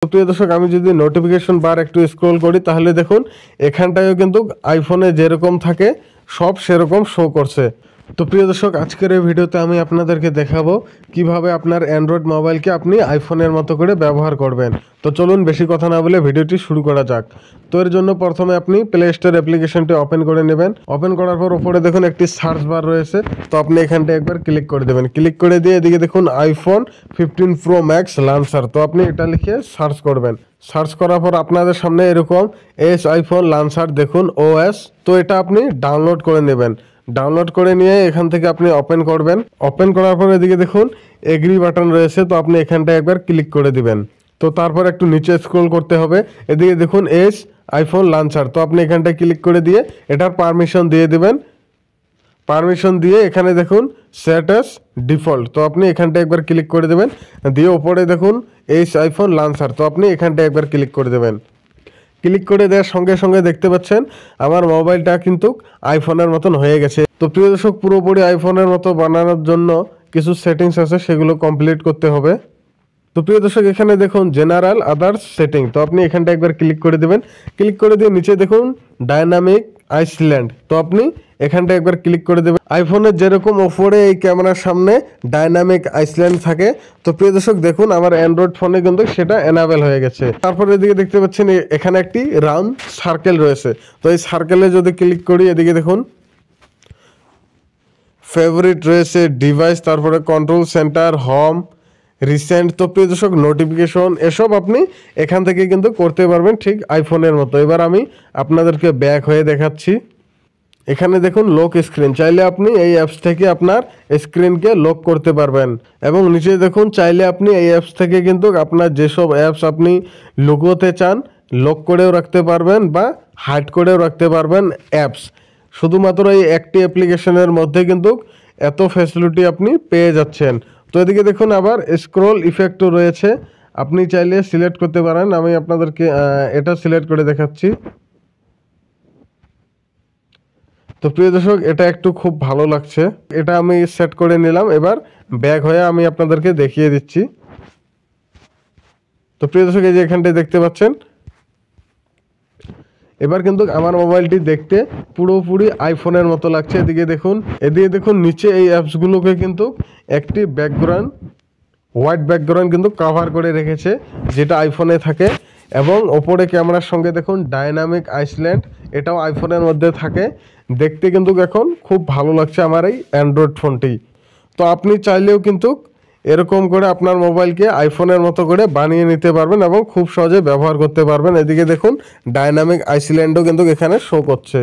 তো প্রিয় দর্শক, আমি যদি নোটিফিকেশন বার একটু স্ক্রল করি তাহলে দেখুন এখানটায়ও কিন্তু আইফোনে যেরকম থাকে সব সেরকম শো করছে। তো প্রিয় দর্শক, আজকের এই ভিডিওতে আমি আপনাদেরকে দেখাবো কিভাবে আপনার অ্যান্ড্রয়েড মোবাইলকে আপনি আইফোনের মতো করে ব্যবহার করবেন। তো চলুন বেশি কথা না বলে ভিডিওটি শুরু করা যাক। তো এর জন্য প্রথমে আপনি প্লে স্টোর অ্যাপ্লিকেশনটি ওপেন করে নেবেন। ওপেন করার পর উপরে দেখুন একটি সার্চ বার রয়েছে, তো আপনি এখানটা একবার ক্লিক করে দেবেন। ক্লিক করে দিয়ে এদিকে দেখুন iPhone 15 Pro Max লঞ্চার, তো আপনি এটা লিখে সার্চ করবেন। সার্চ করার পর আপনাদের সামনে এরকম iPhone লঞ্চার দেখুন OS, তো এটা আপনি ডাউনলোড করে নেবেন। ডাউনলোড করে নিয়ে এখান থেকে আপনি ওপেন করবেন। ওপেন করার পর এদিকে দেখুন এগ্রি বাটন রয়েছে, তো আপনি এখানটায় একবার ক্লিক করে দিবেন। তো তারপর একটু নিচে স্ক্রল করতে হবে, এদিকে দেখুন iPhone লঞ্চার, তো আপনি এখানটায় ক্লিক করে দিয়ে এটার পারমিশন দিয়ে দিবেন। পারমিশন দিয়ে এখানে দেখুন সেট অ্যাজ ডিফল্ট, তো আপনি এখানটায় একবার ক্লিক করে দেবেন। দিয়ে ওপরে দেখুন iPhone লঞ্চার, তো আপনি এখানটায় একবার ক্লিক করে দেবেন। ক্লিক করে দেওয়ার সঙ্গে সঙ্গে দেখতে পাচ্ছেন আমার মোবাইলটা কিন্তু আইফোনের মতন হয়ে গেছে। তো প্রিয় দর্শক, পুরোপুরি আইফোনের মতো বানানোর জন্য কিছু সেটিংস আছে, সেগুলো কমপ্লিট করতে হবে। তো প্রিয় দর্শক, এখানে দেখুন জেনারেল আদার্স সেটিং, তো আপনি এখানটা একবার ক্লিক করে দেবেন। ক্লিক করে দিয়ে নিচে দেখুন ডাইনামিক আইসল্যান্ড, তো আপনি এখানটা একবার ক্লিক করে দেবেন। আইফোনের যেরকম ওপরে এই ক্যামেরার সামনে ডাইনামিক আইসল্যান্ড থাকে, তো প্রিয় দর্শক দেখুন আমার অ্যান্ড্রয়েড ফোনে কিন্তু সেটা এনাবেল হয়ে গেছে। তারপরে এদিকে দেখতে পাচ্ছেন এখানে একটি রাউন্ড সার্কেল রয়েছে, তো এই সার্কেলে যদি ক্লিক করি এদিকে দেখুন ফেভারিট রয়েছে, ডিভাইস, তারপরে কন্ট্রোল সেন্টার, হোম, রিসেন্ট, তো প্রিয় দর্শক নোটিফিকেশন এসব আপনি এখান থেকে কিন্তু করতে পারবেন ঠিক আইফোনের মতো। এবার আমি আপনাদেরকে ব্যাক হয়ে দেখাচ্ছি। এখানে দেখুন লক স্ক্রিন, চাইলে আপনি এই অ্যাপস থেকে আপনার স্ক্রিনকে লক করতে পারবেন। এবং নিচে দেখুন চাইলে আপনি এই অ্যাপস থেকে কিন্তু আপনার যেসব অ্যাপস আপনি লুকোতে চান লক করেও রাখতে পারবেন বা হাইড করেও রাখতে পারবেন অ্যাপস। শুধুমাত্র এই একটি অ্যাপ্লিকেশনের মধ্যে কিন্তু এত ফ্যাসিলিটি আপনি পেয়ে যাচ্ছেন। তো এদিকে দেখুন আবার স্ক্রল ইফেক্টও রয়েছে, আপনি চাইলে সিলেক্ট করতে পারেন। আমি আপনাদেরকে এটা সিলেক্ট করে দেখাচ্ছি। তো প্রিয় দর্শক, এটা একটু খুব ভালো লাগছে, এটা আমি সেট করে নিলাম। এবার ব্যাক হয়ে আমি আপনাদেরকে দেখিয়ে দিচ্ছি। তো প্রিয় দর্শক, এই যে এখানটায় দেখতে পাচ্ছেন এবার কিন্তু আমার মোবাইলটি দেখতে পুরোপুরি আইফোনের মতো লাগছে। এদিকে দেখুন নিচে এই অ্যাপসগুলোকে কিন্তু একটি ব্যাকগ্রাউন্ড হোয়াইট ব্যাকগ্রাউন্ড কিন্তু কভার করে রেখেছে, যেটা আইফোনে থাকে। এবং ওপরে ক্যামেরার সঙ্গে দেখুন ডাইনামিক আইসল্যান্ড, এটাও আইফোনের মধ্যে থাকে। দেখতে কিন্তু এখন খুব ভালো লাগছে আমার এই অ্যান্ড্রয়েড ফোনটি। তো আপনি চাইলেও কিন্তু এরকম করে আপনার মোবাইলকে আইফোনের মতো করে বানিয়ে নিতে পারবেন এবং খুব সহজে ব্যবহার করতে পারবেন। এদিকে দেখুন ডাইনামিক আইসল্যান্ডও কিন্তু এখানে শো করছে।